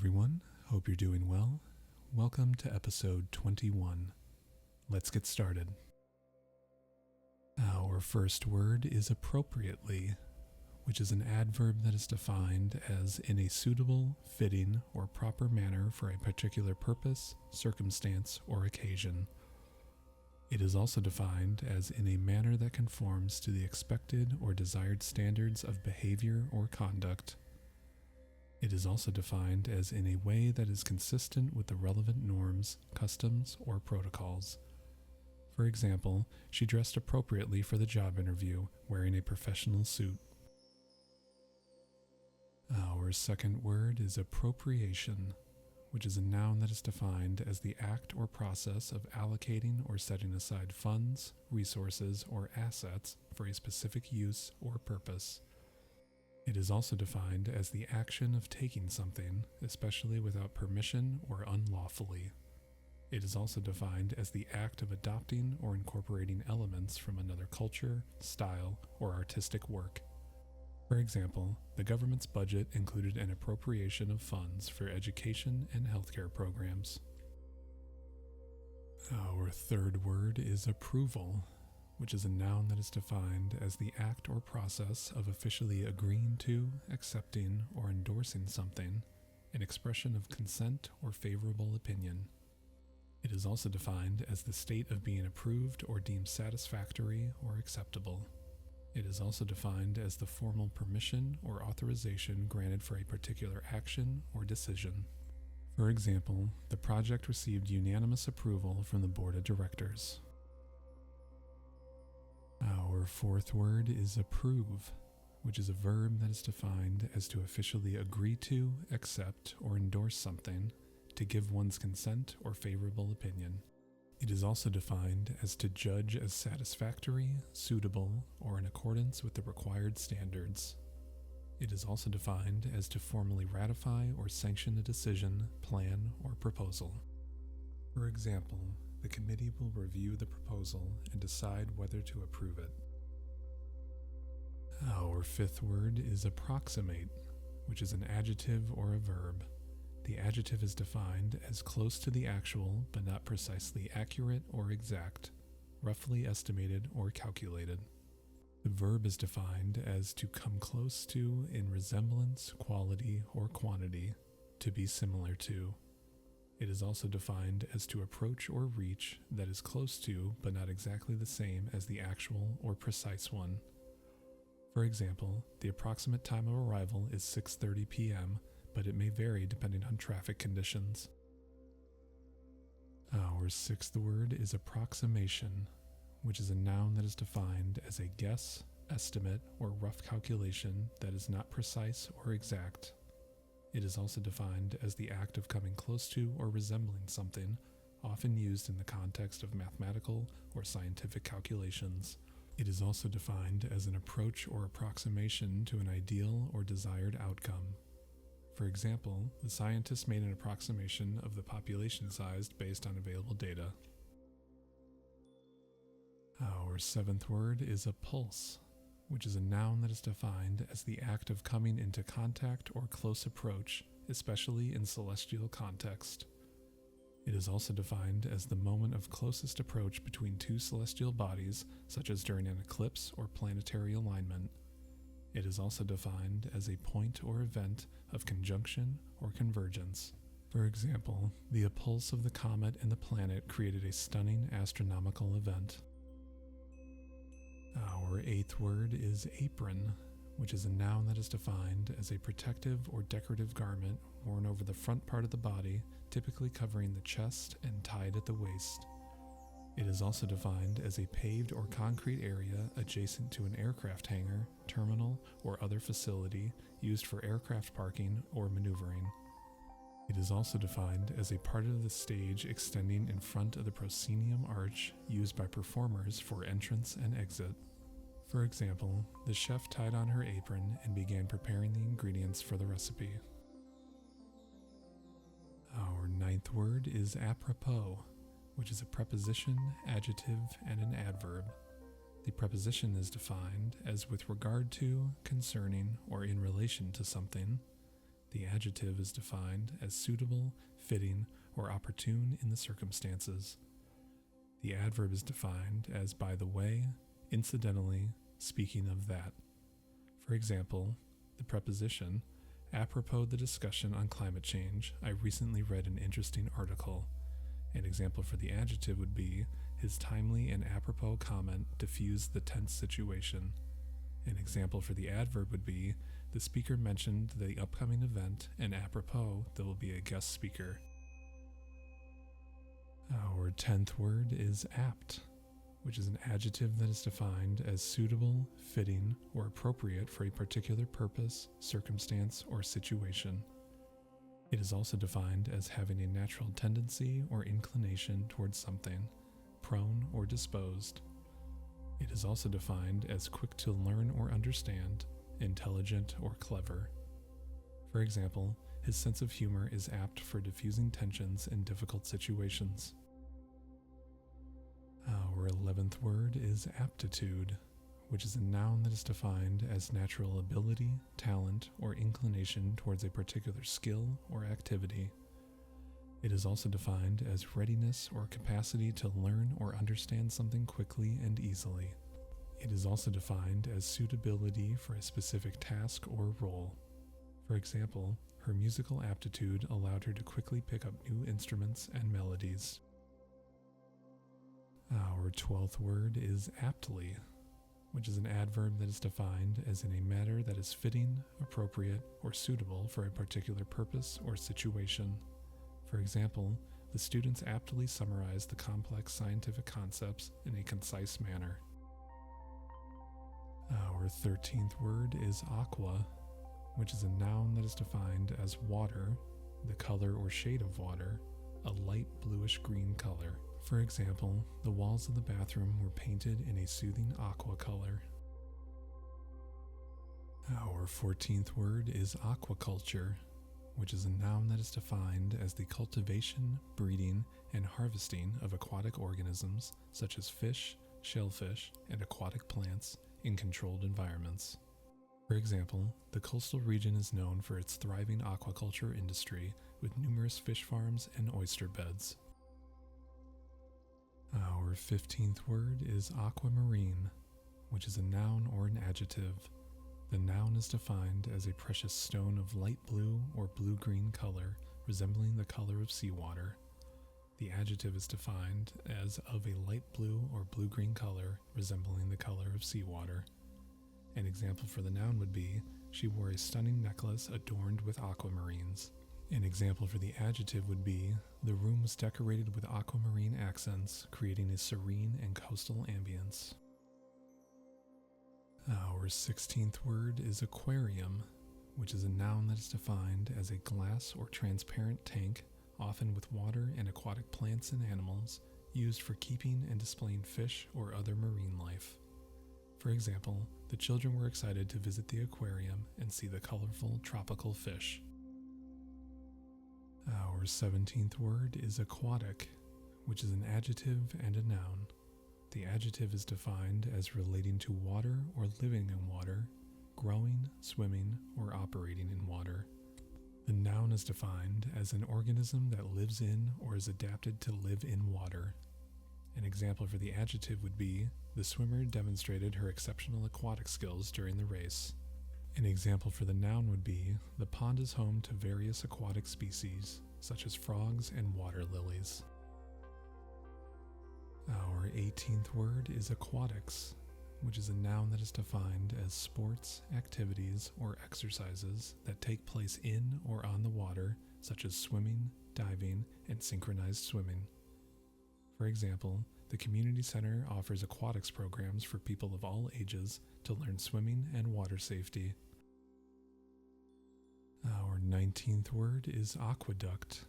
everyone. Hope you're doing well. Welcome to episode 21. Let's get started. Our first word is appropriately, which is an adverb that is defined as in a suitable, fitting, or proper manner for a particular purpose, circumstance, or occasion. It is also defined as in a manner that conforms to the expected or desired standards of behavior or conduct. It is also defined as in a way that is consistent with the relevant norms, customs, or protocols. For example, she dressed appropriately for the job interview, wearing a professional suit. Our second word is appropriation, which is a noun that is defined as the act or process of allocating or setting aside funds, resources, or assets for a specific use or purpose. It is also defined as the action of taking something, especially without permission or unlawfully. It is also defined as the act of adopting or incorporating elements from another culture, style, or artistic work. For example, the government's budget included an appropriation of funds for education and healthcare programs. Our third word is approval, which is a noun that is defined as the act or process of officially agreeing to, accepting, or endorsing something, an expression of consent or favorable opinion. It is also defined as the state of being approved or deemed satisfactory or acceptable. It is also defined as the formal permission or authorization granted for a particular action or decision. For example, the project received unanimous approval from the board of directors. Our fourth word is approve, which is a verb that is defined as to officially agree to, accept, or endorse something, to give one's consent or favorable opinion. It is also defined as to judge as satisfactory, suitable, or in accordance with the required standards. It is also defined as to formally ratify or sanction a decision, plan, or proposal. For example, the committee will review the proposal and decide whether to approve it. Our fifth word is approximate, which is an adjective or a verb. The adjective is defined as close to the actual but not precisely accurate or exact, roughly estimated or calculated. The verb is defined as to come close to in resemblance, quality, or quantity, to be similar to. It is also defined as to approach or reach that is close to but not exactly the same as the actual or precise one. For example, the approximate time of arrival is 6:30 p.m., but it may vary depending on traffic conditions. Our sixth word is approximation, which is a noun that is defined as a guess, estimate, or rough calculation that is not precise or exact. It is also defined as the act of coming close to or resembling something, often used in the context of mathematical or scientific calculations. It is also defined as an approach or approximation to an ideal or desired outcome. For example, the scientists made an approximation of the population size based on available data. Our seventh word is Appulse, which is a noun that is defined as the act of coming into contact or close approach, especially in celestial context. It is also defined as the moment of closest approach between two celestial bodies, such as during an eclipse or planetary alignment. It is also defined as a point or event of conjunction or convergence. For example, the appulse of the comet and the planet created a stunning astronomical event. Our eighth word is apron, which is a noun that is defined as a protective or decorative garment worn over the front part of the body, typically covering the chest and tied at the waist. It is also defined as a paved or concrete area adjacent to an aircraft hangar, terminal, or other facility used for aircraft parking or maneuvering. It is also defined as a part of the stage extending in front of the proscenium arch used by performers for entrance and exit. For example, the chef tied on her apron and began preparing the ingredients for the recipe. Our ninth word is apropos, which is a preposition, adjective, and an adverb. The preposition is defined as with regard to, concerning, or in relation to something. The adjective is defined as suitable, fitting, or opportune in the circumstances. The adverb is defined as by the way, incidentally, speaking of that. For example, the preposition, apropos the discussion on climate change, I recently read an interesting article. An example for the adjective would be, his timely and apropos comment diffused the tense situation. An example for the adverb would be, the speaker mentioned the upcoming event, and apropos, there will be a guest speaker. Our 10th word is apt, which is an adjective that is defined as suitable, fitting, or appropriate for a particular purpose, circumstance, or situation. It is also defined as having a natural tendency or inclination towards something, prone or disposed. It is also defined as quick to learn or understand, intelligent or clever. For example, his sense of humor is apt for diffusing tensions in difficult situations. Our 11th word is aptitude, which is a noun that is defined as natural ability, talent, or inclination towards a particular skill or activity. It is also defined as readiness or capacity to learn or understand something quickly and easily. It is also defined as suitability for a specific task or role. For example, her musical aptitude allowed her to quickly pick up new instruments and melodies. Our 12th word is aptly, which is an adverb that is defined as in a matter that is fitting, appropriate, or suitable for a particular purpose or situation. For example, the students aptly summarized the complex scientific concepts in a concise manner. Our 13th word is aqua, which is a noun that is defined as water, the color or shade of water, a light bluish-green color. For example, the walls of the bathroom were painted in a soothing aqua color. Our 14th word is aquaculture, which is a noun that is defined as the cultivation, breeding, and harvesting of aquatic organisms such as fish, shellfish, and aquatic plants in controlled environments. For example, the coastal region is known for its thriving aquaculture industry with numerous fish farms and oyster beds. Our 15th word is aquamarine, which is a noun or an adjective. The noun is defined as a precious stone of light blue or blue-green color, resembling the color of seawater. The adjective is defined as of a light blue or blue-green color, resembling the color of seawater. An example for the noun would be, she wore a stunning necklace adorned with aquamarines. An example for the adjective would be, the room was decorated with aquamarine accents, creating a serene and coastal ambience. Our 16th word is aquarium, which is a noun that is defined as a glass or transparent tank, often with water and aquatic plants and animals, used for keeping and displaying fish or other marine life. For example, the children were excited to visit the aquarium and see the colorful tropical fish. Our 17th word is aquatic, which is an adjective and a noun. The adjective is defined as relating to water or living in water, growing, swimming, or operating in water. The noun is defined as an organism that lives in or is adapted to live in water. An example for the adjective would be, the swimmer demonstrated her exceptional aquatic skills during the race. An example for the noun would be, the pond is home to various aquatic species, such as frogs and water lilies. Our 18th word is aquatics, which is a noun that is defined as sports, activities, or exercises that take place in or on the water, such as swimming, diving, and synchronized swimming. For example, the community center offers aquatics programs for people of all ages to learn swimming and water safety. Our 19th word is aqueduct,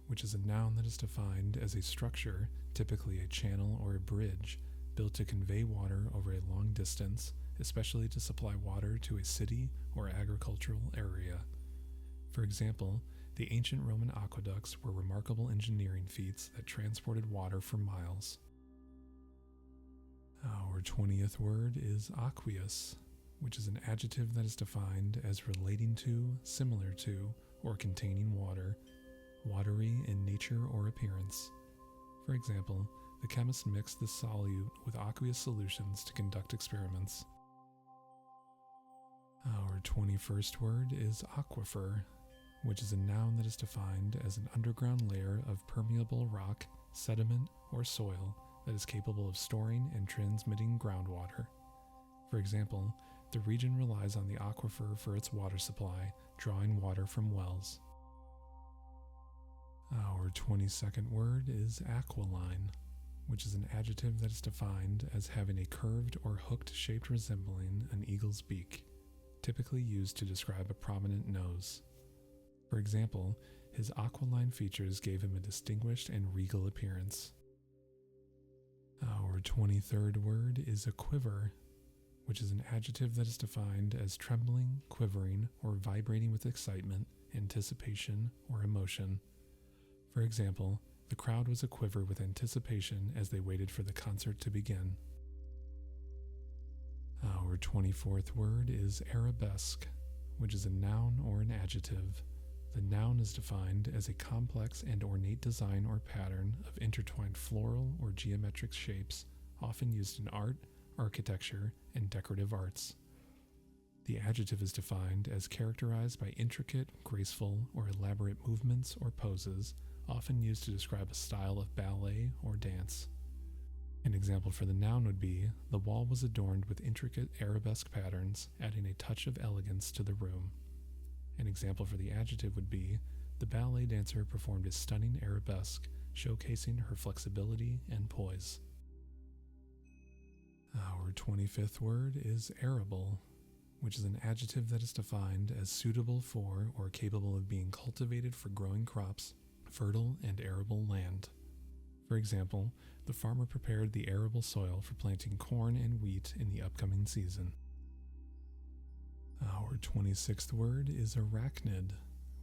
which is a noun that is defined as a structure, typically a channel or a bridge, built to convey water over a long distance, especially to supply water to a city or agricultural area. For example, the ancient Roman aqueducts were remarkable engineering feats that transported water for miles. Our 20th word is aqueous, which is an adjective that is defined as relating to, similar to, or containing water, watery in nature or appearance. For example, the chemist mixed this solute with aqueous solutions to conduct experiments. Our 21st word is Aquifer, which is a noun that is defined as an underground layer of permeable rock, sediment, or soil that is capable of storing and transmitting groundwater. For example, the region relies on the aquifer for its water supply, drawing water from wells. Our 22nd word is Aquiline, which is an adjective that is defined as having a curved or hooked shape resembling an eagle's beak, typically used to describe a prominent nose. For example, his aquiline features gave him a distinguished and regal appearance. Our 23rd word is Aquiver, which is an adjective that is defined as trembling, quivering, or vibrating with excitement, anticipation, or emotion. For example, the crowd was aquiver with anticipation as they waited for the concert to begin. Our 24th word is Arabesque, which is a noun or an adjective. The noun is defined as a complex and ornate design or pattern of intertwined floral or geometric shapes, often used in art, architecture, and decorative arts. The adjective is defined as characterized by intricate, graceful, or elaborate movements or poses, often used to describe a style of ballet or dance. An example for the noun would be, the wall was adorned with intricate arabesque patterns, adding a touch of elegance to the room. An example for the adjective would be, the ballet dancer performed a stunning arabesque, showcasing her flexibility and poise. Our 25th word is arable, which is an adjective that is defined as suitable for or capable of being cultivated for growing crops, fertile and arable land. For example, the farmer prepared the arable soil for planting corn and wheat in the upcoming season. Our 26th word is Arachnid,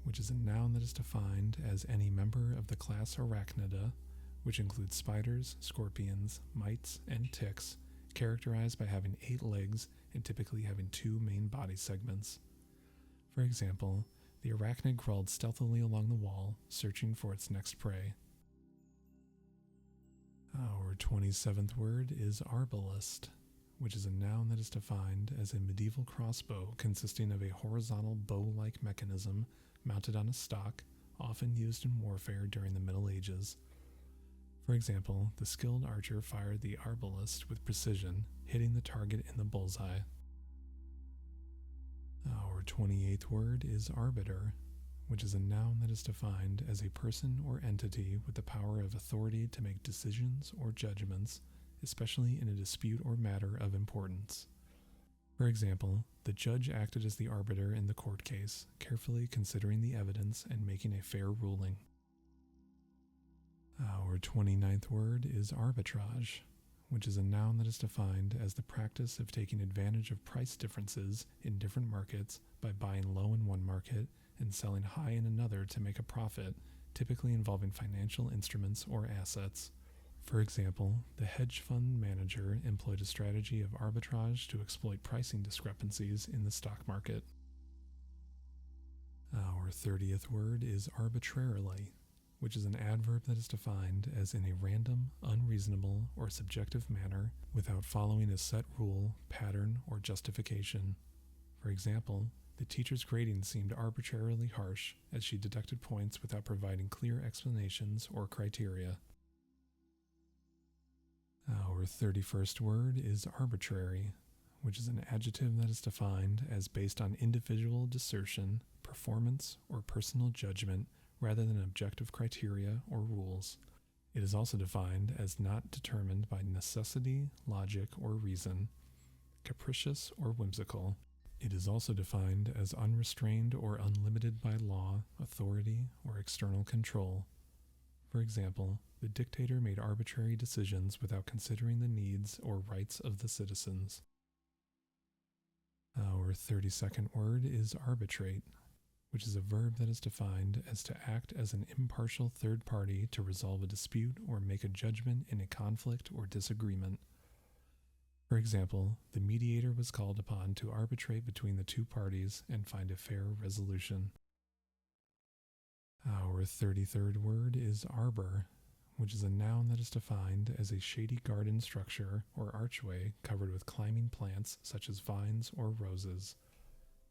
which is a noun that is defined as any member of the class Arachnida, which includes spiders, scorpions, mites, and ticks, characterized by having 8 legs and typically having 2 main body segments. For example, the arachnid crawled stealthily along the wall, searching for its next prey. Our 27th word is Arbalest, which is a noun that is defined as a medieval crossbow consisting of a horizontal bow-like mechanism mounted on a stock, often used in warfare during the Middle Ages. For example, the skilled archer fired the Arbalest with precision, hitting the target in the bullseye. Our 28th word is Arbiter, which is a noun that is defined as a person or entity with the power of authority to make decisions or judgments, especially in a dispute or matter of importance. For example, the judge acted as the arbiter in the court case, carefully considering the evidence and making a fair ruling. Our 29th word is arbitrage, which is a noun that is defined as the practice of taking advantage of price differences in different markets by buying low in one market and selling high in another to make a profit, typically involving financial instruments or assets. For example, the hedge fund manager employed a strategy of arbitrage to exploit pricing discrepancies in the stock market. Our 30th word is arbitrarily, which is an adverb that is defined as in a random, unreasonable, or subjective manner without following a set rule, pattern, or justification. For example, the teacher's grading seemed arbitrarily harsh as she deducted points without providing clear explanations or criteria. Our 31st word is arbitrary, which is an adjective that is defined as based on individual discretion, performance, or personal judgment rather than objective criteria or rules. It is also defined as not determined by necessity, logic, or reason, capricious or whimsical. It is also defined as unrestrained or unlimited by law, authority, or external control. For example, the dictator made arbitrary decisions without considering the needs or rights of the citizens. Our 32nd word is arbitrate, which is a verb that is defined as to act as an impartial third party to resolve a dispute or make a judgment in a conflict or disagreement. For example, the mediator was called upon to arbitrate between the two parties and find a fair resolution. Our 33rd word is arbor, which is a noun that is defined as a shady garden structure or archway covered with climbing plants such as vines or roses.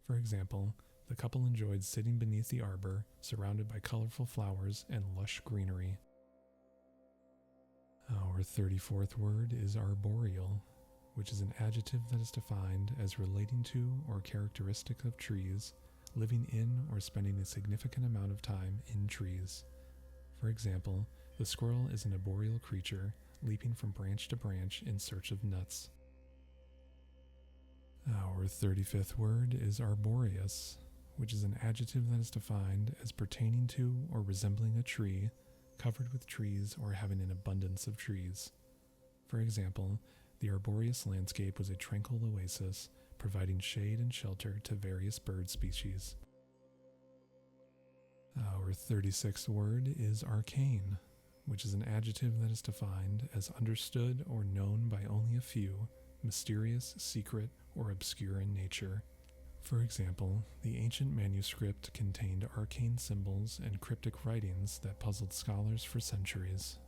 For example, the couple enjoyed sitting beneath the arbor, surrounded by colorful flowers and lush greenery. Our 34th word is arboreal, which is an adjective that is defined as relating to or characteristic of trees, living in or spending a significant amount of time in trees. For example, the squirrel is an arboreal creature, leaping from branch to branch in search of nuts. Our 35th word is arboreous, which is an adjective that is defined as pertaining to or resembling a tree, covered with trees or having an abundance of trees. For example, the arboreous landscape was a tranquil oasis, providing shade and shelter to various bird species. Our 36th word is arcane, which is an adjective that is defined as understood or known by only a few, mysterious, secret, or obscure in nature. For example, the ancient manuscript contained arcane symbols and cryptic writings that puzzled scholars for centuries.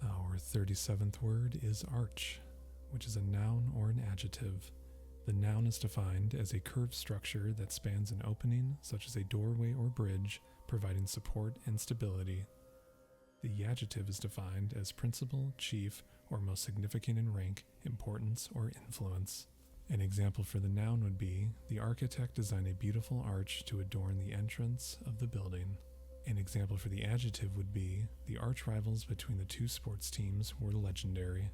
Our 37th word is arch, which is a noun or an adjective. The noun is defined as a curved structure that spans an opening, such as a doorway or bridge, providing support and stability. The adjective is defined as principal, chief, or most significant in rank, importance, or influence. An example for the noun would be, the architect designed a beautiful arch to adorn the entrance of the building. An example for the adjective would be, the arch rivals between the two sports teams were legendary.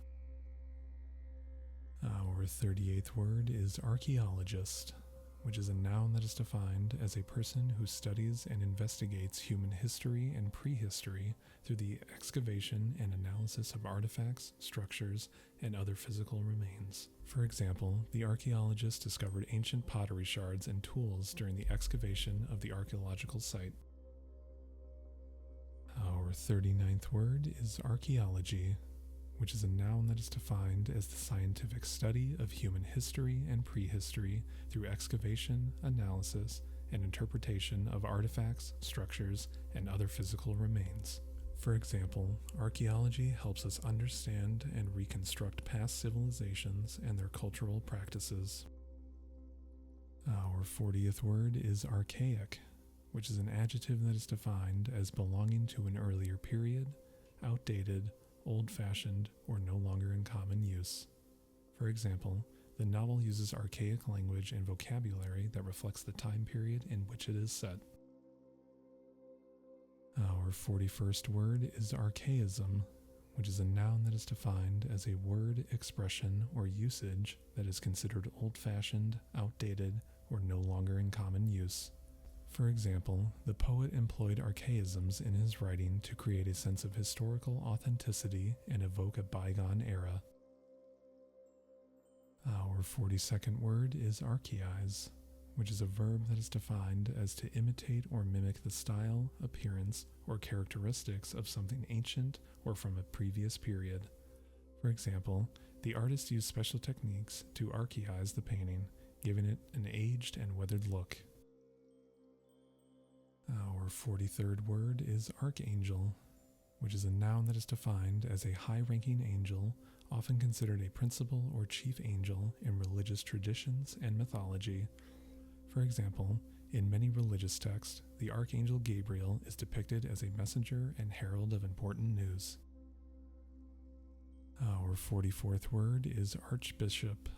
Our 38th word is archaeologist, which is a noun that is defined as a person who studies and investigates human history and prehistory through the excavation and analysis of artifacts, structures, and other physical remains. For example, the archaeologist discovered ancient pottery shards and tools during the excavation of the archaeological site. Our 39th word is archaeology, which is a noun that is defined as the scientific study of human history and prehistory through excavation, analysis, and interpretation of artifacts, structures, and other physical remains. For example, archaeology helps us understand and reconstruct past civilizations and their cultural practices. Our 40th word is archaic, which is an adjective that is defined as belonging to an earlier period, outdated, old-fashioned, or no longer in common use. For example, the novel uses archaic language and vocabulary that reflects the time period in which it is set. Our 41st word is archaism, which is a noun that is defined as a word, expression, or usage that is considered old-fashioned, outdated, or no longer in common use. For example, the poet employed archaisms in his writing to create a sense of historical authenticity and evoke a bygone era. Our 42nd word is archaize, which is a verb that is defined as to imitate or mimic the style, appearance, or characteristics of something ancient or from a previous period. For example, the artist used special techniques to archaize the painting, giving it an aged and weathered look. Our 43rd word is archangel, which is a noun that is defined as a high-ranking angel, often considered a principal or chief angel in religious traditions and mythology. For example, in many religious texts, the archangel Gabriel is depicted as a messenger and herald of important news. Our 44th word is archbishop,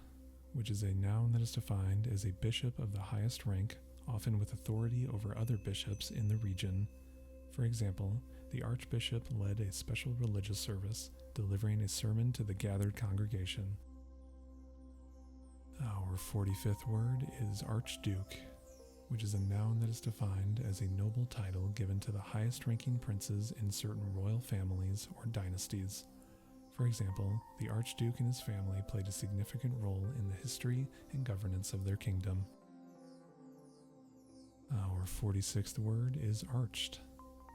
which is a noun that is defined as a bishop of the highest rank, often with authority over other bishops in the region. For example, the archbishop led a special religious service, delivering a sermon to the gathered congregation. Our 45th word is archduke, which is a noun that is defined as a noble title given to the highest-ranking princes in certain royal families or dynasties. For example, the archduke and his family played a significant role in the history and governance of their kingdom. Our 46th word is arched,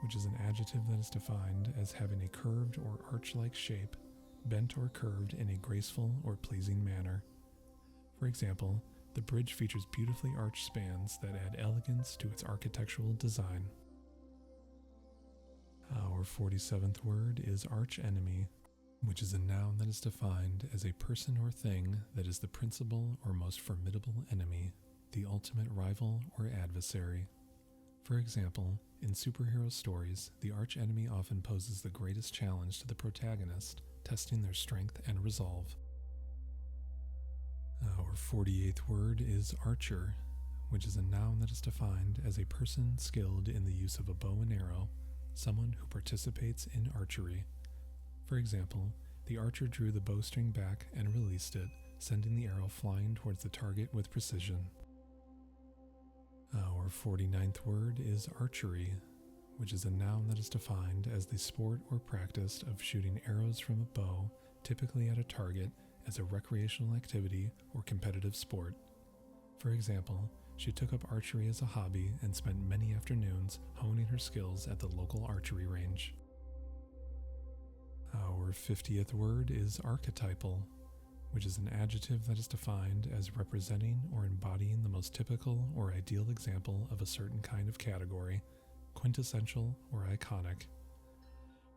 which is an adjective that is defined as having a curved or arch-like shape, bent or curved in a graceful or pleasing manner. For example, The bridge features beautifully arched spans that add elegance to its architectural design. Our 47th word is archenemy, which is a noun that is defined as a person or thing that is the principal or most formidable enemy, the ultimate rival or adversary. For example, in superhero stories, the archenemy often poses the greatest challenge to the protagonist, testing their strength and resolve. Our 48th word is archer, which is a noun that is defined as a person skilled in the use of a bow and arrow, someone who participates in archery. For example, the archer drew the bowstring back and released it, sending the arrow flying towards the target with precision. Our 49th word is archery, which is a noun that is defined as the sport or practice of shooting arrows from a bow, typically at a target, as a recreational activity or competitive sport. For example, she took up archery as a hobby and spent many afternoons honing her skills at the local archery range. Our 50th word is archetypal, which is an adjective that is defined as representing or embodying the most typical or ideal example of a certain kind of category, quintessential or iconic.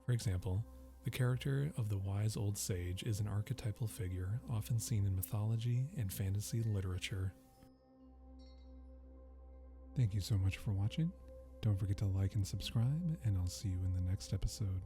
For example, the character of the wise old sage is an archetypal figure often seen in mythology and fantasy literature. Thank you so much for watching. Don't forget to like and subscribe, and I'll see you in the next episode.